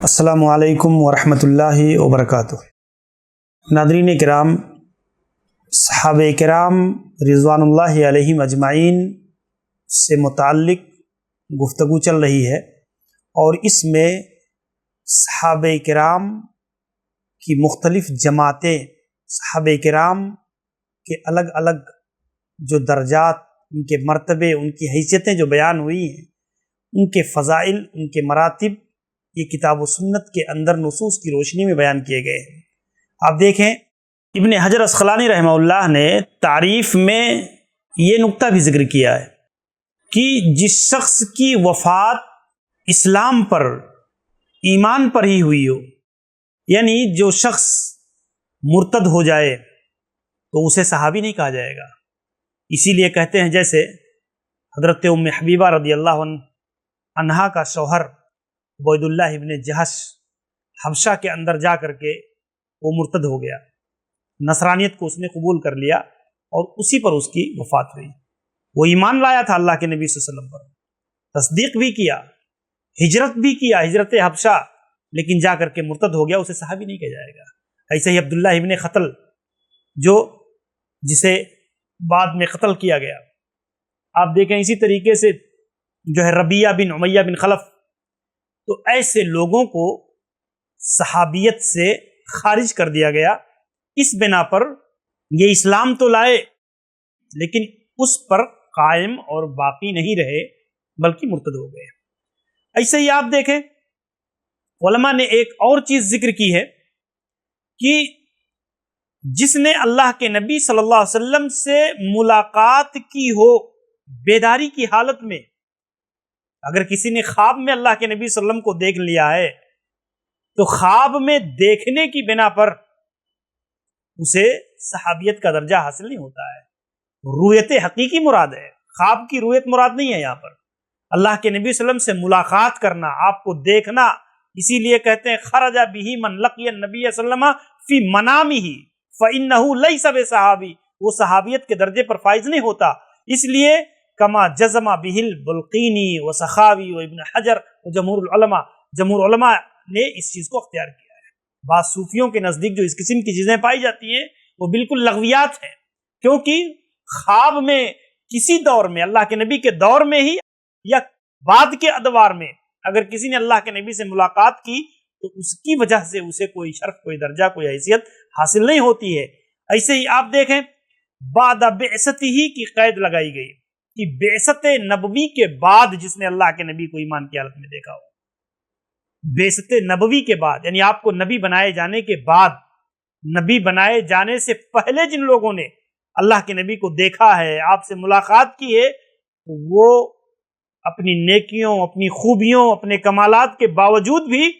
السلام علیکم ورحمۃ اللہ وبرکاتہ۔ ناظرین کرام، صحابہ کرام رضوان اللہ علیہم اجمعین سے متعلق گفتگو چل رہی ہے، اور اس میں صحابہ کرام کی مختلف جماعتیں، صحابہ کرام کے الگ الگ جو درجات، ان کے مرتبے، ان کی حیثیتیں جو بیان ہوئی ہیں، ان کے فضائل، ان کے مراتب، یہ کتاب و سنت کے اندر نصوص کی روشنی میں بیان کیے گئے ہیں۔ آپ دیکھیں، ابن حجر عسقلانی رحمہ اللہ نے تعریف میں یہ نقطہ بھی ذکر کیا ہے کہ جس شخص کی وفات اسلام پر، ایمان پر ہی ہوئی ہو، یعنی جو شخص مرتد ہو جائے تو اسے صحابی نہیں کہا جائے گا۔ اسی لیے کہتے ہیں جیسے حضرت ام حبیبہ رضی اللہ عنہا کا شوہر عبید اللہ ابن جہش حبشہ کے اندر جا کر کے وہ مرتد ہو گیا، نصرانیت کو اس نے قبول کر لیا، اور اسی پر اس کی وفات ہوئی۔ وہ ایمان لایا تھا اللہ کے نبی صلی اللہ علیہ وسلم پر، تصدیق بھی کیا، ہجرت بھی کیا، ہجرت حبشہ، لیکن جا کر کے مرتد ہو گیا، اسے صحابی نہیں کہا جائے گا۔ ایسے ہی عبداللہ ابن قتل، جسے بعد میں قتل کیا گیا، آپ دیکھیں اسی طریقے سے جو ہے ربیعہ بن امیہ بن خلف، تو ایسے لوگوں کو صحابیت سے خارج کر دیا گیا۔ اس بنا پر یہ اسلام تو لائے لیکن اس پر قائم اور باقی نہیں رہے، بلکہ مرتد ہو گئے۔ ایسے ہی آپ دیکھیں، علماء نے ایک اور چیز ذکر کی ہے کہ جس نے اللہ کے نبی صلی اللہ علیہ وسلم سے ملاقات کی ہو بیداری کی حالت میں، اگر کسی نے خواب میں اللہ کے نبی صلی اللہ علیہ وسلم کو دیکھ لیا ہے تو خواب میں دیکھنے کی بنا پر اسے صحابیت کا درجہ حاصل نہیں ہوتا ہے۔ رویت حقیقی مراد ہے، خواب کی رویت مراد نہیں ہے۔ یہاں پر اللہ کے نبی صلی اللہ علیہ وسلم سے ملاقات کرنا، آپ کو دیکھنا، اسی لیے کہتے ہیں خرج بہ من لقی النبی صلی اللہ علیہ وسلم فی منامہ فإنہ لیس بصحابی، وہ صحابیت کے درجے پر فائز نہیں ہوتا۔ اس لیے کما جزم بہ البلقینی و سخاوی و ابن حجر و جمہور علماء نے اس چیز کو اختیار کیا ہے۔ بعض صوفیوں کے نزدیک جو اس قسم کی چیزیں پائی جاتی ہیں وہ بالکل لغویات ہیں، کیونکہ خواب میں کسی دور میں، اللہ کے نبی کے دور میں ہی یا بعد کے ادوار میں، اگر کسی نے اللہ کے نبی سے ملاقات کی تو اس کی وجہ سے اسے کوئی شرف، کوئی درجہ، کوئی حیثیت حاصل نہیں ہوتی ہے۔ ایسے ہی آپ دیکھیں بعد بعثتہ کی قید لگائی گئی کہ بعثت نبوی کے بعد جس نے اللہ کے نبی کو ایمان کی حالت میں دیکھا ہو، بعثت نبوی کے بعد یعنی آپ کو نبی بنائے جانے کے بعد، نبی بنائے جانے سے پہلے جن لوگوں نے اللہ کے نبی کو دیکھا ہے، آپ سے ملاقات کی ہے، وہ اپنی نیکیوں، اپنی خوبیوں، اپنے کمالات کے باوجود بھی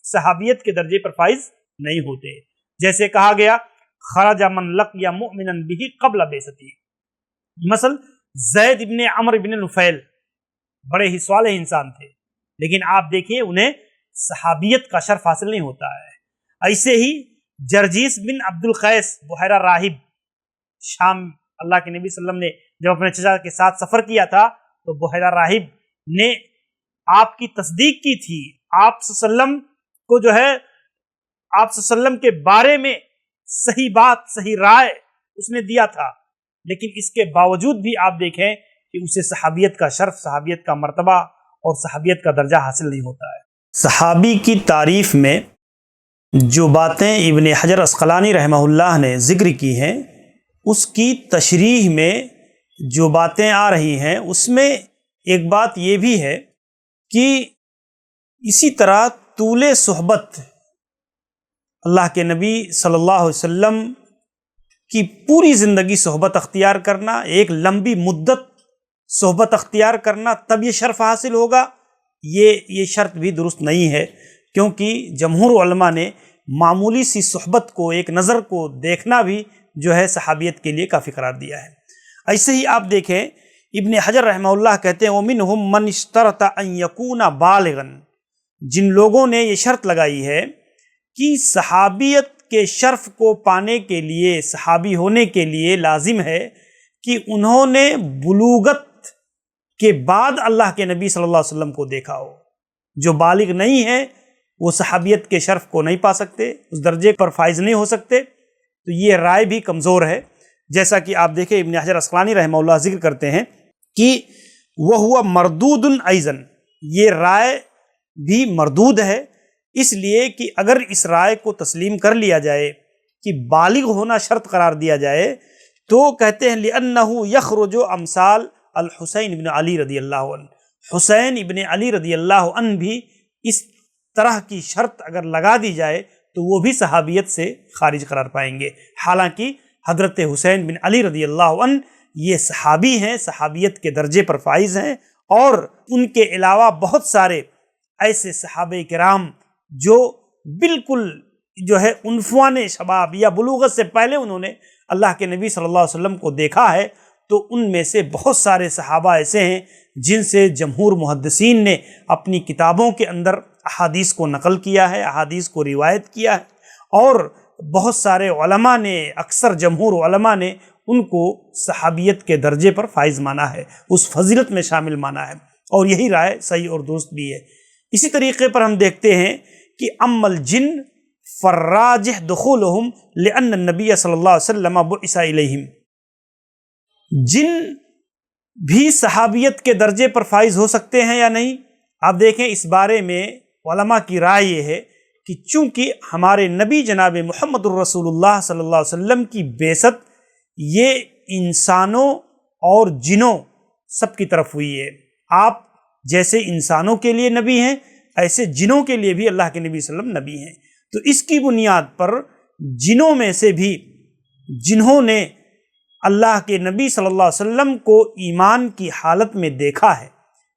صحابیت کے درجے پر فائز نہیں ہوتے۔ جیسے کہا گیا خرج من لقی مؤمنا بہ قبل بعثتہ، مثلا زید ابن عمرو ابن نفیل بڑے ہی صالح انسان تھے، لیکن آپ دیکھیے انہیں صحابیت کا شرف حاصل نہیں ہوتا ہے۔ ایسے ہی جرجیس بن عبد القیس بحیرہ راہب، شام، اللہ کے نبی صلی اللہ علیہ وسلم نے جب اپنے چچا کے ساتھ سفر کیا تھا تو بحیرہ راہب نے آپ کی تصدیق کی تھی، آپ صلی اللہ علیہ وسلم کو جو ہے آپ صلی اللہ علیہ وسلم کے بارے میں صحیح بات، صحیح رائے اس نے دیا تھا، لیکن اس کے باوجود بھی آپ دیکھیں کہ اسے صحابیت کا شرف، صحابیت کا مرتبہ اور صحابیت کا درجہ حاصل نہیں ہوتا ہے۔ صحابی کی تعریف میں جو باتیں ابن حجر عسقلانی رحمہ اللہ نے ذکر کی ہیں، اس کی تشریح میں جو باتیں آ رہی ہیں، اس میں ایک بات یہ بھی ہے کہ اسی طرح طول صحبت، اللہ کے نبی صلی اللہ علیہ وسلم کی پوری زندگی صحبت اختیار کرنا، ایک لمبی مدت صحبت اختیار کرنا، تب یہ شرف حاصل ہوگا، یہ شرط بھی درست نہیں ہے، کیونکہ جمہور علماء نے معمولی سی صحبت کو، ایک نظر کو دیکھنا بھی جو ہے صحابیت کے لیے کافی قرار دیا ہے۔ ایسے ہی آپ دیکھیں ابن حجر رحمہ اللہ کہتے ہیں وَمِنْهُمْ مَنِ اشْتَرَطَ أَنْ يَكُونَ بَالِغًا، جن لوگوں نے یہ شرط لگائی ہے کہ صحابیت کے شرف کو پانے کے لیے، صحابی ہونے کے لیے لازم ہے کہ انہوں نے بلوغت کے بعد اللہ کے نبی صلی اللہ علیہ وسلم کو دیکھا ہو۔ جو بالغ نہیں ہے وہ صحابیت کے شرف کو نہیں پا سکتے، اس درجے پر فائز نہیں ہو سکتے، تو یہ رائے بھی کمزور ہے۔ جیسا کہ آپ دیکھیں ابن حجر عسقلانی رحمہ اللہ ذکر کرتے ہیں کہ وَهُوَ مردود ایضاً، یہ رائے بھی مردود ہے، اس لیے کہ اگر اس رائے کو تسلیم کر لیا جائے کہ بالغ ہونا شرط قرار دیا جائے تو کہتے ہیں لِأَنَّهُ يَخْرُجُ امثال الحسین ابن علی رضی اللہ عنہ، حسین ابن علی رضی اللہ عنہ بھی اس طرح کی شرط اگر لگا دی جائے تو وہ بھی صحابیت سے خارج قرار پائیں گے، حالانکہ حضرت حسین بن علی رضی اللہ عنہ یہ صحابی ہیں، صحابیت کے درجے پر فائز ہیں، اور ان کے علاوہ بہت سارے ایسے صحابہ کرام جو بالکل جو ہے عنفوان شباب یا بلوغت سے پہلے انہوں نے اللہ کے نبی صلی اللہ علیہ وسلم کو دیکھا ہے، تو ان میں سے بہت سارے صحابہ ایسے ہیں جن سے جمہور محدثین نے اپنی کتابوں کے اندر احادیث کو نقل کیا ہے، احادیث کو روایت کیا ہے، اور بہت سارے علماء نے، اکثر جمہور علماء نے ان کو صحابیت کے درجے پر فائز مانا ہے، اس فضیلت میں شامل مانا ہے، اور یہی رائے صحیح اور درست بھی ہے۔ اسی طریقے پر ہم دیکھتے ہیں کہ ام الجن فالراجح دخولہم لأن النبی صلی اللہ علیہ وسلم بعث الیہم، جن بھی صحابیت کے درجے پر فائز ہو سکتے ہیں یا نہیں؟ آپ دیکھیں اس بارے میں علماء کی رائے یہ ہے کہ چونکہ ہمارے نبی جناب محمد الرسول اللہ صلی اللہ علیہ وسلم کی بعثت یہ انسانوں اور جنوں سب کی طرف ہوئی ہے، آپ جیسے انسانوں کے لیے نبی ہیں ایسے جنوں کے لیے بھی اللہ کے نبی صلی اللہ علیہ وسلم نبی ہیں، تو اس کی بنیاد پر جنوں میں سے بھی جنہوں نے اللہ کے نبی صلی اللہ علیہ وسلم کو ایمان کی حالت میں دیکھا ہے،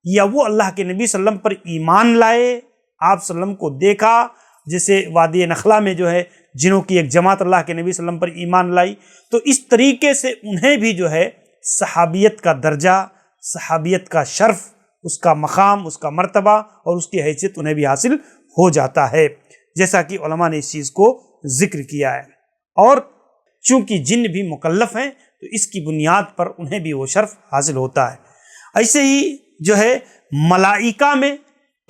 یا وہ اللہ کے نبی صلی اللہ علیہ وسلم پر ایمان لائے، آپ صلی اللہ علیہ وسلم کو دیکھا، جیسے وادی نخلا میں جو ہے جنوں کی ایک جماعت اللہ کے نبی صلی اللہ علیہ وسلم پر ایمان لائی، تو اس طریقے سے انہیں بھی جو ہے صحابیت کا درجہ، صحابیت کا شرف، اس کا مقام، اس کا مرتبہ اور اس کی حیثیت انہیں بھی حاصل ہو جاتا ہے، جیسا کہ علماء نے اس چیز کو ذکر کیا ہے۔ اور چونکہ جن بھی مکلف ہیں تو اس کی بنیاد پر انہیں بھی وہ شرف حاصل ہوتا ہے۔ ایسے ہی جو ہے ملائکہ میں،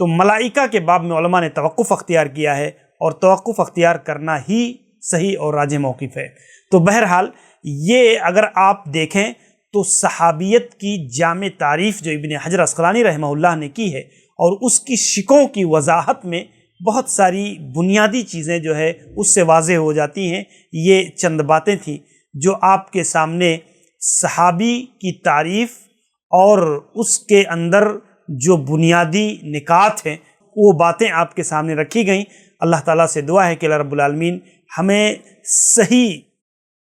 تو ملائکہ کے باب میں علماء نے توقف اختیار کیا ہے، اور توقف اختیار کرنا ہی صحیح اور راجح موقف ہے۔ تو بہرحال یہ اگر آپ دیکھیں تو صحابیت کی جامع تعریف جو ابن حجر عسقلانی رحمہ اللہ نے کی ہے، اور اس کی شکوں کی وضاحت میں بہت ساری بنیادی چیزیں جو ہے اس سے واضح ہو جاتی ہیں۔ یہ چند باتیں تھیں جو آپ کے سامنے صحابی کی تعریف اور اس کے اندر جو بنیادی نکات ہیں وہ باتیں آپ کے سامنے رکھی گئیں۔ اللہ تعالیٰ سے دعا ہے کہ اللہ رب العالمین ہمیں صحیح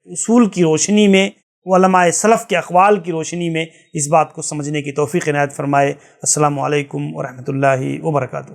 اصول کی روشنی میں، علماء سلف کے اقوال کی روشنی میں اس بات کو سمجھنے کی توفیق عنایت فرمائے۔ السلام علیکم ورحمۃ اللہ وبرکاتہ۔